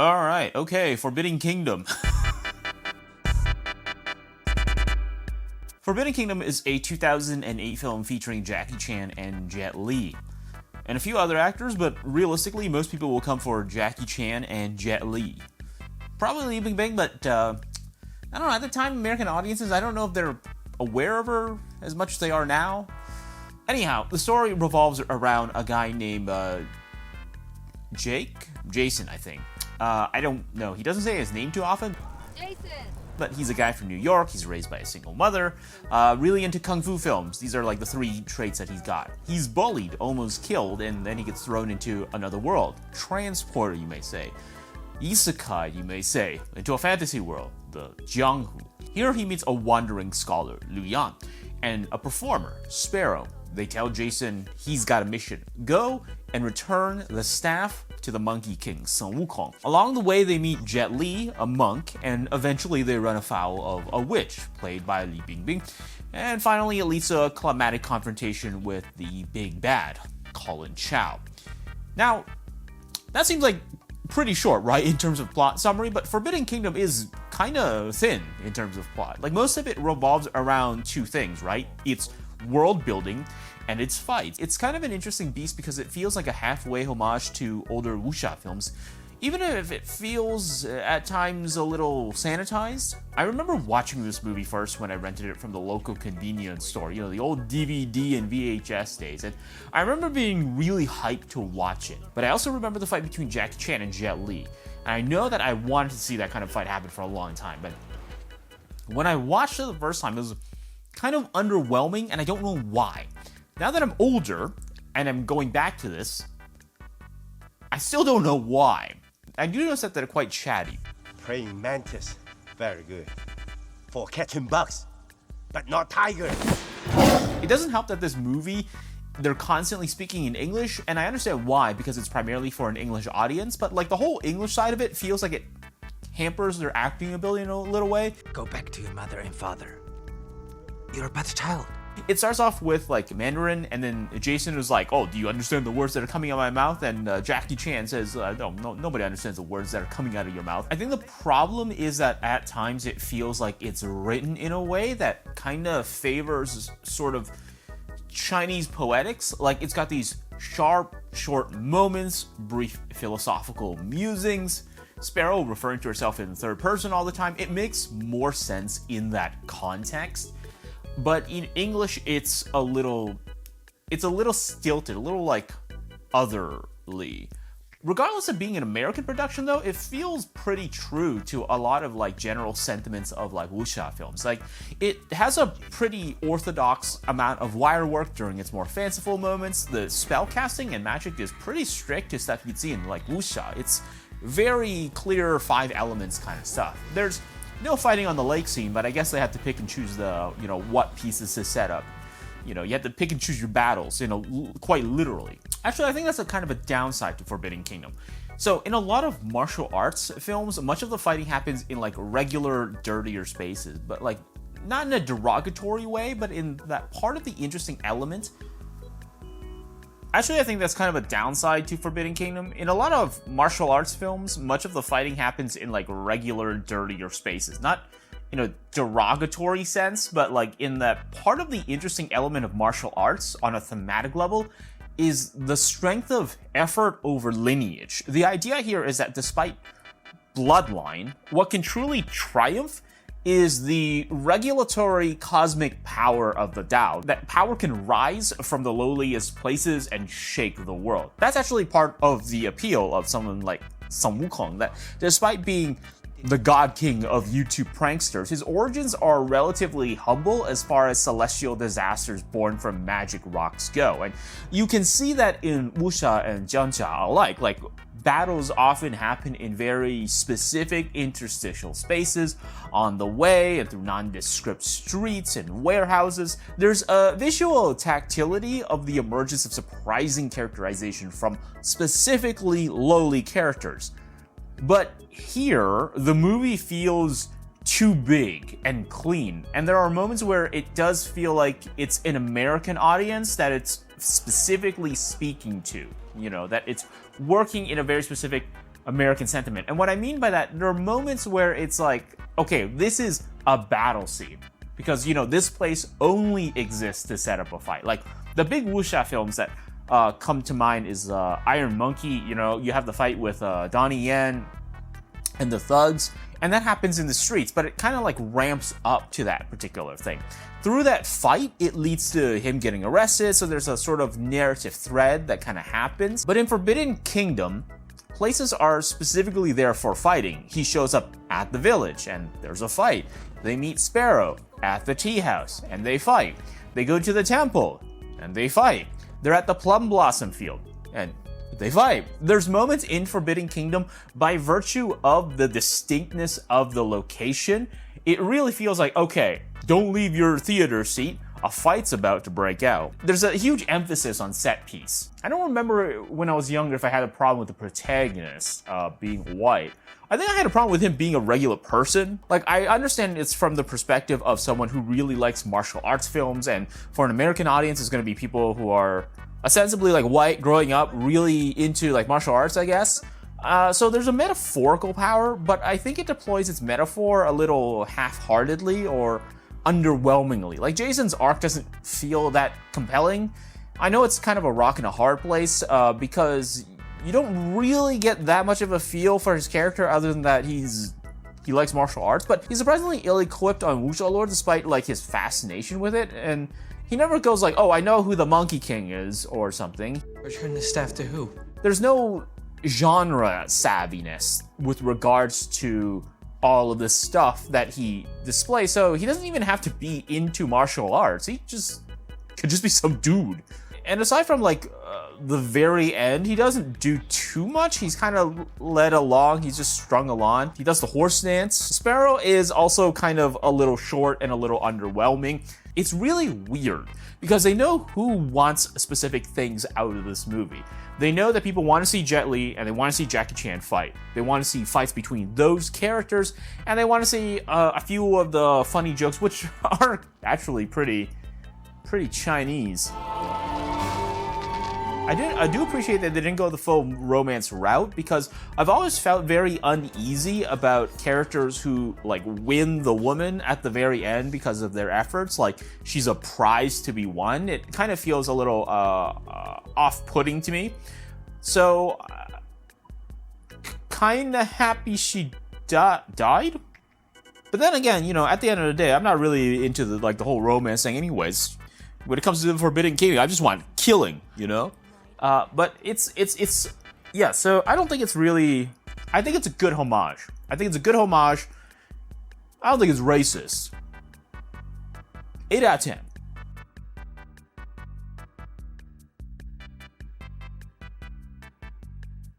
Alright, okay, Forbidden Kingdom. Forbidden Kingdom is a 2008 film featuring Jackie Chan and Jet Li. And a few other actors, but realistically, most people will come for Jackie Chan and Jet Li. Probably Li Bingbing, but I don't know, at the time, American audiences, I don't know if they're aware of her as much as they are now. Anyhow, the story revolves around a guy named Jason, I think. I don't know. He doesn't say his name too often. Jason! But he's a guy from New York. He's raised by a single mother. Really into kung fu films. These are like the three traits that he's got. He's bullied, almost killed, and then he gets thrown into another world. Transporter, you may say. Isekai, you may say. Into a fantasy world, the Jianghu. Here he meets a wandering scholar, Liu Yang, and a performer, Sparrow. They tell Jason he's got a mission. Go and return the staff to the Monkey King, Sun Wukong. Along the way, they meet Jet Li, a monk, and eventually they run afoul of a witch, played by Li Bingbing. And finally, it leads to a climatic confrontation with the big bad, Colin Chow. Now, that seems like pretty short, right, in terms of plot summary, but Forbidden Kingdom is kind of thin in terms of plot. Like, most of it revolves around two things, right? It's world building and its fights. It's kind of an interesting beast because it feels like a halfway homage to older wuxia films, even if it feels at times a little sanitized. I remember watching this movie first when I rented it from the local convenience store, you know, the old DVD and VHS days, and I remember being really hyped to watch it. But I also remember the fight between Jackie Chan and Jet Li, and I know that I wanted to see that kind of fight happen for a long time, but when I watched it the first time, it was kind of underwhelming, and I don't know why. Now that I'm older, and I'm going back to this, I still don't know why. I do notice that they're quite chatty. Praying mantis, very good. For catching bugs, but not tigers. It doesn't help that this movie, they're constantly speaking in English, and I understand why, because it's primarily for an English audience, but like the whole English side of it feels like it hampers their acting ability in a little way. Go back to your mother and father. You're a bad child. It starts off with like Mandarin, and then Jason is like, "Oh, do you understand the words that are coming out of my mouth?" And Jackie Chan says, "No, nobody understands the words that are coming out of your mouth." I think the problem is that at times it feels like it's written in a way that kind of favors sort of Chinese poetics. Like, it's got these sharp, short moments, brief philosophical musings, Sparrow referring to herself in third person all the time. It makes more sense in that context. But in English, it's a little stilted, a little like otherly. Regardless of being an American production though, it feels pretty true to a lot of like general sentiments of like wuxia films. Like, it has a pretty orthodox amount of wire work during its more fanciful moments. The spell casting and magic is pretty strict to stuff you'd see in like wuxia. It's very clear 5 elements kind of stuff. There's no fighting on the lake scene, but I guess they have to pick and choose the, you know, what pieces to set up. You know, you have to pick and choose your battles, you know, quite literally. Actually, I think that's a kind of a downside to Forbidden Kingdom. So, in a lot of martial arts films, much of the fighting happens in like regular, dirtier spaces, but like not in a derogatory way, but in that part of the interesting element. Actually, I think that's kind of a downside to Forbidden Kingdom. In a lot of martial arts films, much of the fighting happens in like regular, dirtier spaces. Not in a derogatory sense, but like in that part of the interesting element of martial arts on a thematic level is the strength of effort over lineage. The idea here is that despite bloodline, what can truly triumph is the regulatory cosmic power of the Tao. That power can rise from the lowliest places and shake the world. That's actually part of the appeal of someone like Sun Wukong, that despite being the god king of YouTube pranksters, his origins are relatively humble as far as celestial disasters born from magic rocks go. And you can see that in wuxia and jianjia alike. Like, battles often happen in very specific interstitial spaces, on the way and through nondescript streets and warehouses. There's a visual tactility of the emergence of surprising characterization from specifically lowly characters. But here, the movie feels too big and clean, and there are moments where it does feel like it's an American audience that it's specifically speaking to, you know, that it's working in a very specific American sentiment. And what I mean by that, there are moments where it's like, okay, this is a battle scene. Because, you know, this place only exists to set up a fight. Like, the big wuxia films that come to mind is Iron Monkey. You know, you have the fight with Donnie Yen and the thugs, and that happens in the streets, but it kind of like ramps up to that particular thing. Through that fight, it leads to him getting arrested, so there's a sort of narrative thread that kind of happens. But in Forbidden Kingdom, places are specifically there for fighting. He shows up at the village, and there's a fight. They meet Sparrow at the tea house, and they fight. They go to the temple, and they fight. They're at the Plum Blossom Field, and they fight. There's moments in Forbidden Kingdom, by virtue of the distinctness of the location, it really feels like, okay, don't leave your theater seat. A fight's about to break out. There's a huge emphasis on set piece. I don't remember when I was younger if I had a problem with the protagonist being white. I think I had a problem with him being a regular person. Like, I understand it's from the perspective of someone who really likes martial arts films, and for an American audience, it's going to be people who are ostensibly like white, growing up, really into like martial arts, I guess. So there's a metaphorical power, but I think it deploys its metaphor a little half-heartedly or underwhelmingly. Like, Jason's arc doesn't feel that compelling. I know it's kind of a rock and a hard place because you don't really get that much of a feel for his character other than that he likes martial arts, but he's surprisingly ill-equipped on wuxia lore despite like his fascination with it, and he never goes like, oh, I know who the Monkey King is or something. Return the staff to who? There's no genre savviness with regards to all of this stuff that he displays, so he doesn't even have to be into martial arts. He could just be some dude. And aside from like the very end, he doesn't do too much. He's kind of led along. He's just strung along. He does the horse dance. Sparrow is also kind of a little short and a little underwhelming. It's really weird because they know who wants specific things out of this movie. They know that people want to see Jet Li and they want to see Jackie Chan fight. They want to see fights between those characters, and they want to see a few of the funny jokes, which are actually pretty Chinese. I do appreciate that they didn't go the full romance route, because I've always felt very uneasy about characters who like win the woman at the very end because of their efforts. Like, she's a prize to be won. It kind of feels a little off-putting to me. So, kind of happy she died. But then again, you know, at the end of the day, I'm not really into the whole romance thing anyways. When it comes to the Forbidden Kingdom, I just want killing, you know? But it's yeah, so I don't think it's really, I think it's a good homage. I think it's a good homage. I don't think it's racist. 8 out of 10.